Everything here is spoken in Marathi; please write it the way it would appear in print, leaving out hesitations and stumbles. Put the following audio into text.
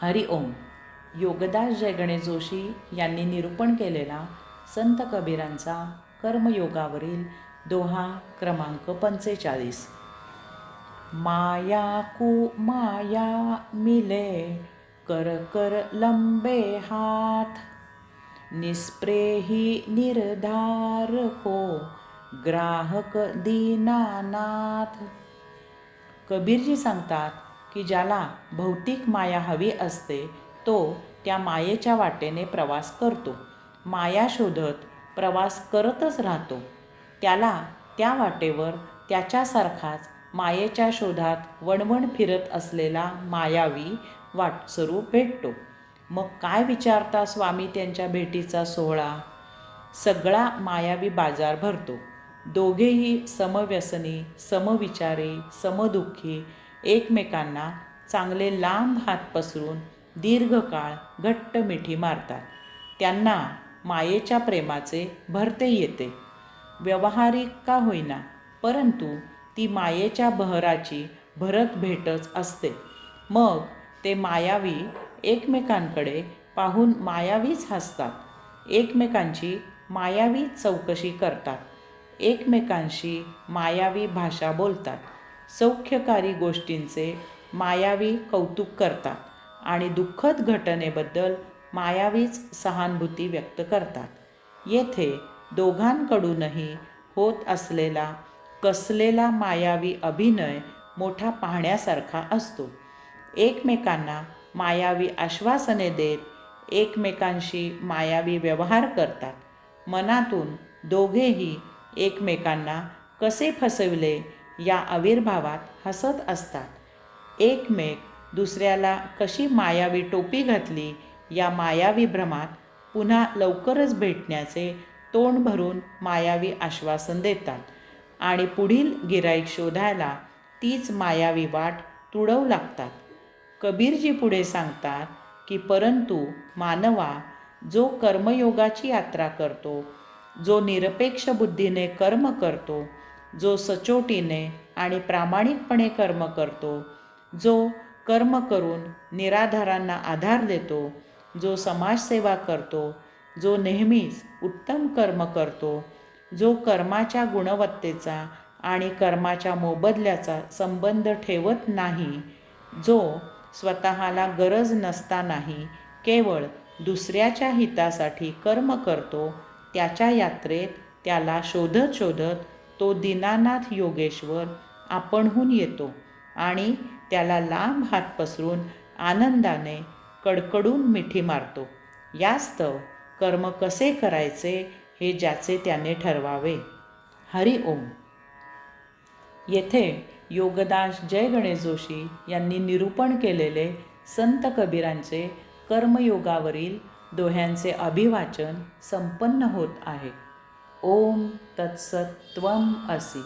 हरि ओम. योगदास जय गणेश जोशी यांनी निरूपण केलेला संत कबीरांचा कर्मयोगावरील दोहा क्रमांक 45. माया कु माया मिले, कर कर लंबे हाथ, निस्प्रेही निर्धार को, ग्राहक दीनानाथ. कबीरजी सांगतात की ज्याला भौतिक माया हवी असते तो त्या मायेच्या वाटेने प्रवास करतो, माया शोधत प्रवास करतच राहतो. त्याला त्या वाटेवर त्याच्यासारखाच मायेच्या शोधात वणवण फिरत असलेला मायावी वाटसरू भेटतो. मग काय विचारता स्वामी त्यांच्या भेटीचा सोहळा. सगळा मायावी बाजार भरतो. दोघेही समव्यसनी, समविचारी, समदुःखी एकमेकांना चांगले लांब हात पसरून दीर्घकाळ घट्ट मिठी मारतात. त्यांना मायेच्या प्रेमाचे भरते येते. व्यावहारिक का होईना, परंतु ती मायेच्या बहराची भरत भेटच असते. मग ते मायावी एकमेकांकडे पाहून मायावीच हसतात, एकमेकांची मायावी चौकशी करतात, एकमेकांशी मायावी भाषा बोलतात, सौख्यकारी गोष्टींचे मायावी कौतुक करतात आणि दुःखद घटनेबद्दल मायावीच सहानुभूती व्यक्त करतात. येथे दोघांकडूनही होत असलेला कसलेला मायावी अभिनय मोठा पाहण्यासारखा असतो. एकमेकांना मायावी आश्वासने देत एकमेकांशी मायावी व्यवहार करतात. मनातून दोघेही एकमेकांना कसे फसविले या आविर्भावात हसत असतात. एकमेक दुसऱ्याला कशी मायावी टोपी घातली या मायावी भ्रमात पुन्हा लवकरच भेटण्याचे तोंड भरून मायावी आश्वासन देतात आणि पुढील गिऱ्हाईक शोधायला तीच मायावी वाट तुडवू लागतात. कबीरजी पुढे सांगतात की परंतु मानवा जो कर्मयोगाची यात्रा करतो, जो निरपेक्ष बुद्धीने कर्म करतो, जो सचोटीने आणि प्रामाणिकपणे कर्म करतो, जो कर्म करून निराधारांना आधार देतो, जो समाजसेवा करतो, जो नेहमीच उत्तम कर्म करतो, जो कर्माच्या गुणवत्तेचा आणि कर्माच्या मोबदल्याचा संबंध ठेवत नाही, जो स्वतःला गरज नसतानाही केवळ दुसऱ्याच्या हितासाठी कर्म करतो, त्याच्या यात्रेत त्याला शोधत शोधत तो दीनानाथ योगेश्वर आपणहून येतो आणि त्याला लांब हात पसरून आनंदाने कडकडून मिठी मारतो. यास्तव कर्म कसे करायचे हे ज्याचे त्याने ठरवावे. हरि ओम. येथे योगदास जय गणेश जोशी यांनी निरूपण केलेले संत कबीरांचे कर्मयोगावरील दोह्यांचे अभिवाचन संपन्न होत आहे. ओम तत्सत त्वम असि.